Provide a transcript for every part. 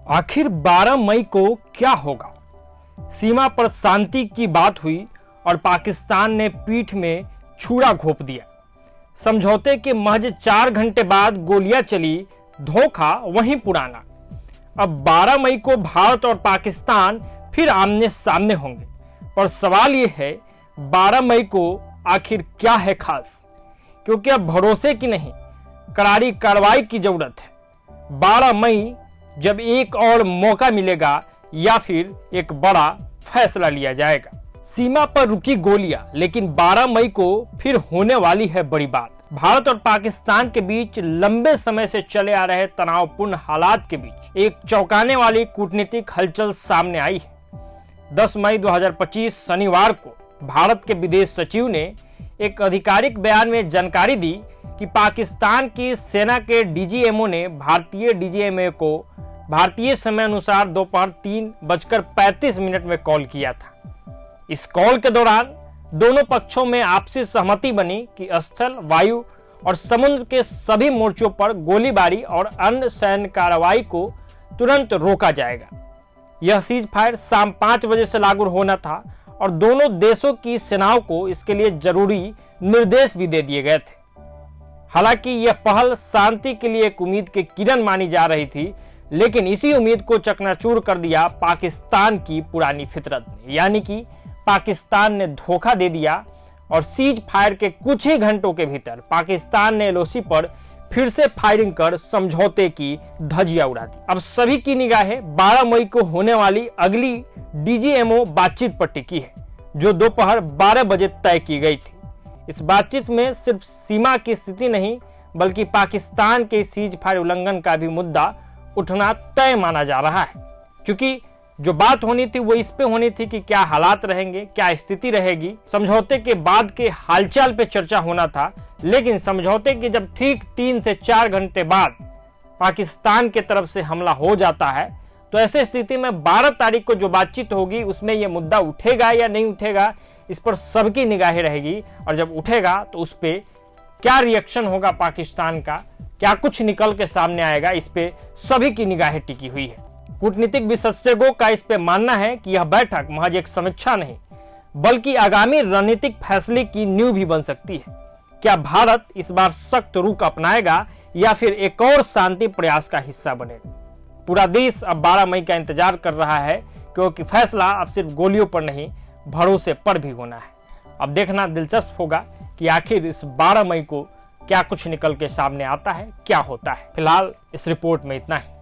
आखिर 12 मई को क्या होगा? सीमा पर शांति की बात हुई और पाकिस्तान ने पीठ में छुरा घोंप दिया। समझौते के महज 4 घंटे बाद गोलियां चली, धोखा वहीं पुराना। अब 12 मई को भारत और पाकिस्तान फिर आमने सामने होंगे, पर सवाल यह है 12 मई को आखिर क्या है खास? क्योंकि अब भरोसे की नहीं, करारी कार्रवाई की जरूरत है। 12 मई जब एक और मौका मिलेगा या फिर एक बड़ा फैसला लिया जाएगा। सीमा पर रुकी गोलियां, लेकिन 12 मई को फिर होने वाली है बड़ी बात। भारत और पाकिस्तान के बीच लंबे समय से चले आ रहे तनावपूर्ण हालात के बीच एक चौंकाने वाली कूटनीतिक हलचल सामने आई है। 10 मई 2025 शनिवार को भारत के विदेश सचिव ने एक आधिकारिक बयान में जानकारी दी कि पाकिस्तान की सेना के डीजीएमओ ने भारतीय डीजीएमओ को भारतीय समय अनुसार दोपहर 3:35 में कॉल किया था। इस कॉल के दौरान दोनों पक्षों में आपसी सहमति बनी कि स्थल, वायु और समुद्र के सभी मोर्चों पर गोलीबारी और अन्य सैन्य कार्रवाई को तुरंत रोका जाएगा। यह सीज फायर शाम 5 बजे से लागू होना था और दोनों देशों की सेनाओं को इसके लिए जरूरी निर्देश भी दे दिए गए थे। हालांकि यह पहल शांति के लिए एक उम्मीद की किरण मानी जा रही थी, लेकिन इसी उम्मीद को चकनाचूर कर दिया पाकिस्तान की पुरानी फितरत ने, यानी कि पाकिस्तान ने धोखा दे दिया और सीज फायर के कुछ ही घंटों के भीतर पाकिस्तान ने एलओसी पर फिर से फायरिंग कर समझौते की धज्जियां उड़ा दी। अब सभी की निगाहें 12 मई को होने वाली अगली डीजीएमओ बातचीत पर टिकी है, जो दोपहर 12 बजे तय की गई थी। इस बातचीत में सिर्फ सीमा की स्थिति नहीं, बल्कि पाकिस्तान के सीज फायर उल्लंघन का भी मुद्दा उठना तय माना जा रहा है। क्योंकि जो बात होनी थी वो इस पे होनी थी कि क्या हालात रहेंगे, क्या स्थिति रहेगी। समझौते के बाद के हालचाल पे चर्चा होना था, लेकिन समझौते के जब ठीक 3 से 4 घंटे बाद पाकिस्तान के तरफ से हमला हो जाता है, तो ऐसे स्थिति में 12 तारीख को जो बातचीत होगी उसमें यह मुद्दा उठेगा या नहीं उठेगा, इस पर सबकी निगाहें रहेगी। और जब उठेगा तो उस पर क्या रिएक्शन होगा पाकिस्तान का, क्या कुछ निकल के सामने आएगा, इस पे सभी की निगाहें टिकी हुई है। कूटनीतिक विशेषज्ञों का इस पे मानना है कि यह बैठक महज एक समीक्षा नहीं, बल्कि आगामी रणनीतिक फैसले की नींव भी बन सकती है। क्या भारत इस बार सख्त रुख अपनाएगा या फिर एक और शांति प्रयास का हिस्सा बनेगा? पूरा देश अब 12 मई का इंतजार कर रहा है, क्योंकि फैसला अब सिर्फ गोलियों पर नहीं, भरोसे पर भी होना है। अब देखना दिलचस्प होगा कि आखिर इस 12 मई को क्या कुछ निकल के सामने आता है, क्या होता है। फिलहाल इस रिपोर्ट में इतना ही।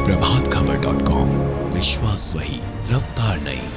प्रभातखबर.com, विश्वास वही, रफ्तार नहीं।